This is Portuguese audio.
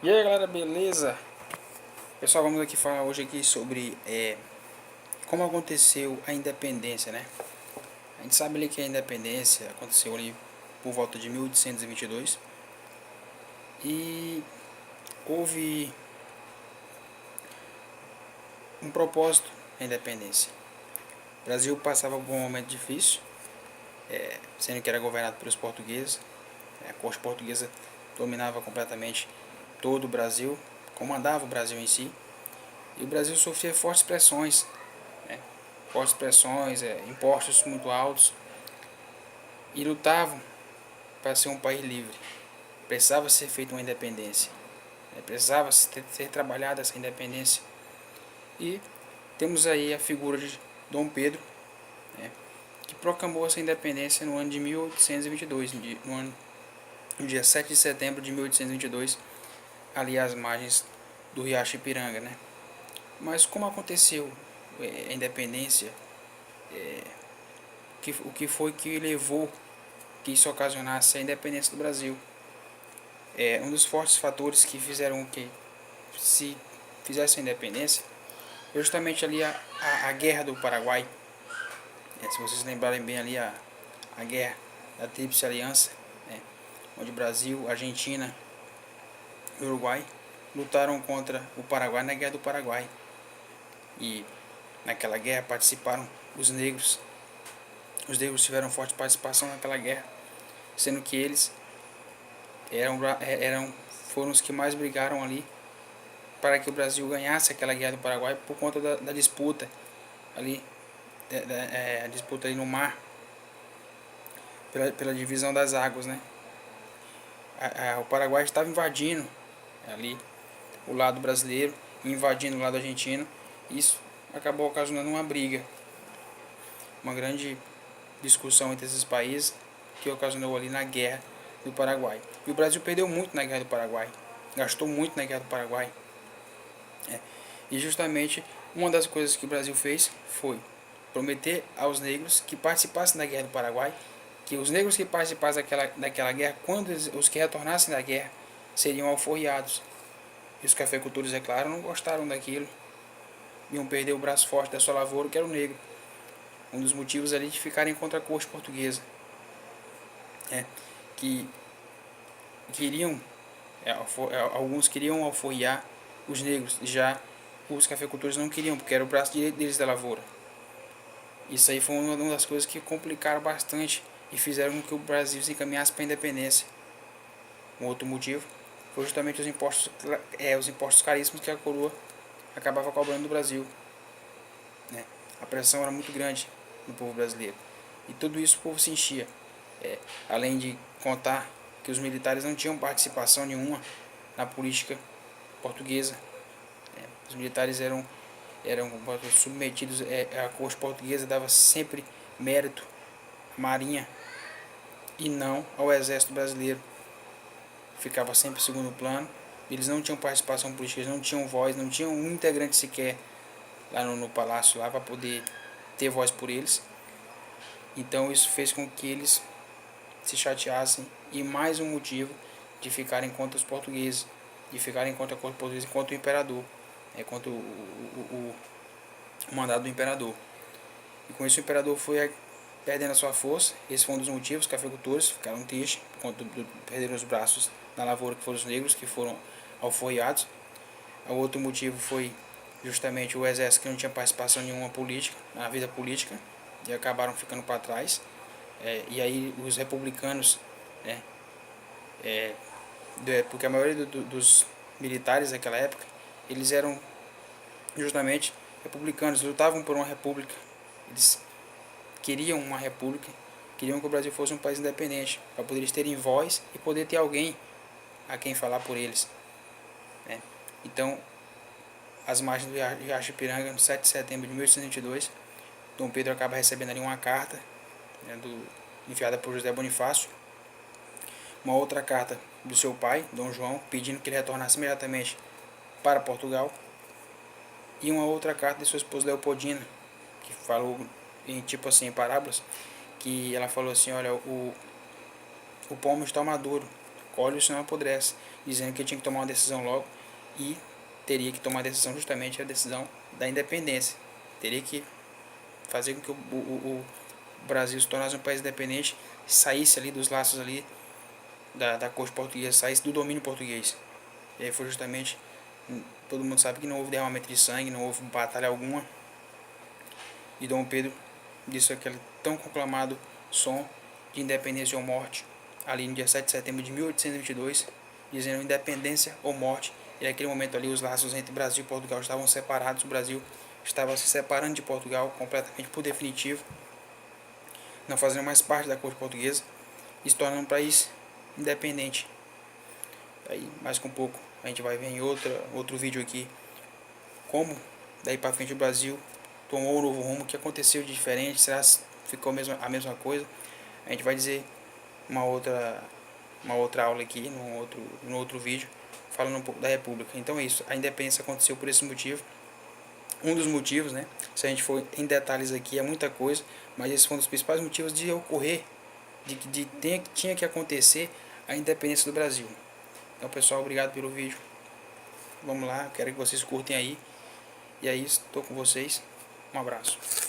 E aí galera, beleza? Pessoal, vamos aqui falar hoje aqui sobre como aconteceu a independência, né? A gente sabe ali que a independência aconteceu ali por volta de 1822 e houve um propósito na independência. O Brasil passava por um momento difícil, sendo que era governado pelos portugueses. A corte portuguesa dominava completamente todo o Brasil, comandava o Brasil em si, e o Brasil sofria fortes pressões, né? Fortes pressões, impostos muito altos, e lutavam para ser um país livre. Precisava ser feita uma independência, né? Precisava ser trabalhada essa independência. E temos aí a figura de Dom Pedro, né, que proclamou essa independência no ano de 1822, no dia 7 de setembro de 1822, ali às margens do Riacho Ipiranga. Né? Mas como aconteceu a independência, o que foi que levou que isso ocasionasse a independência do Brasil? Um dos fortes fatores que fizeram que se fizesse a independência foi justamente ali a guerra do Paraguai. Se vocês lembrarem bem ali a guerra da Tríplice Aliança, né, onde Brasil, Argentina e Uruguai lutaram contra o Paraguai na guerra do Paraguai. E naquela guerra participaram os negros. Os negros tiveram forte participação naquela guerra, sendo que eles foram os que mais brigaram ali para que o Brasil ganhasse aquela guerra do Paraguai por conta da disputa ali, a disputa ali no mar, pela divisão das águas, né? O Paraguai estava invadindo ali o lado brasileiro, invadindo o lado argentino. Isso acabou ocasionando uma briga, uma grande discussão entre esses países que ocasionou ali na guerra do Paraguai. E o Brasil perdeu muito na guerra do Paraguai, gastou muito na guerra do Paraguai. E justamente uma das coisas que o Brasil fez foi prometer aos negros que participassem da guerra do Paraguai, que os negros que participassem daquela guerra, quando os que retornassem da guerra, seriam alforriados. E os cafeicultores, é claro, não gostaram daquilo. Iam perder o braço forte da sua lavoura, que era o negro. Um dos motivos ali de ficarem contra a corte portuguesa. Que queriam, alguns queriam alforriar os negros, já os cafeicultores não queriam, porque era o braço direito deles da lavoura. Isso aí foi uma das coisas que complicaram bastante e fizeram com que o Brasil se encaminhasse para a independência. Um outro motivo foi justamente os impostos caríssimos que a coroa acabava cobrando do Brasil. Né? A pressão era muito grande no povo brasileiro. E tudo isso o povo se enchia. Além de contar que os militares não tinham participação nenhuma na política portuguesa. Os militares eram submetidos, a corte portuguesa dava sempre mérito à marinha e não ao exército brasileiro. Ficava sempre em segundo plano. Eles não tinham participação política, eles não tinham voz, não tinham um integrante sequer lá no palácio lá para poder ter voz por eles. Então isso fez com que eles se chateassem, e mais um motivo de ficarem contra os portugueses, de ficarem contra a corte portuguesa, contra o imperador, contra o mandado do imperador. E com isso o imperador foi perdendo a sua força. Esse foi um dos motivos. Os cafeicultores ficaram tristes, perderam os braços na lavoura, que foram os negros que foram alforriados. O outro motivo foi justamente o exército, que não tinha participação nenhuma política, na vida política, e acabaram ficando para trás. E aí os republicanos, né, porque a maioria dos militares daquela época, eles eram justamente republicanos, lutavam por uma república. Eles queriam uma república, queriam que o Brasil fosse um país independente, para poder eles terem voz e poder ter alguém a quem falar por eles. Né? Então, às margens do Riacho Ipiranga, no 7 de setembro de 1822, Dom Pedro acaba recebendo ali uma carta, né, enviada por José Bonifácio, uma outra carta do seu pai, Dom João, pedindo que ele retornasse imediatamente para Portugal, e uma outra carta de sua esposa Leopoldina, que falou em tipo assim, em parábolas, que ela falou assim: olha, o pomo está maduro, colhe, senão apodrece, dizendo que tinha que tomar uma decisão logo e teria que tomar a decisão, justamente a decisão da independência. Teria que fazer com que o Brasil se tornasse um país independente, saísse ali dos laços ali da corte portuguesa, saísse do domínio português. E aí foi justamente, todo mundo sabe que não houve derramamento de sangue, não houve batalha alguma, e Dom Pedro disse aquele tão conclamado som de independência ou morte, ali no dia 7 de setembro de 1822, dizendo independência ou morte. E naquele momento ali os laços entre Brasil e Portugal estavam separados, o Brasil estava se separando de Portugal completamente por definitivo, não fazendo mais parte da corte portuguesa, e se tornando um país independente. Aí mais com um pouco a gente vai ver em outro vídeo aqui como daí para frente o Brasil tomou um novo rumo, o que aconteceu de diferente, será que ficou a mesma coisa. A gente vai dizer uma outra aula aqui, no outro vídeo, falando um pouco da República. Então é isso, a independência aconteceu por esse motivo. Um dos motivos, né, se a gente for em detalhes aqui, é muita coisa, mas esse foi um dos principais motivos de ocorrer, tinha que acontecer a independência do Brasil. Então pessoal, obrigado pelo vídeo. Vamos lá, quero que vocês curtem aí. E é isso, estou com vocês. Um abraço.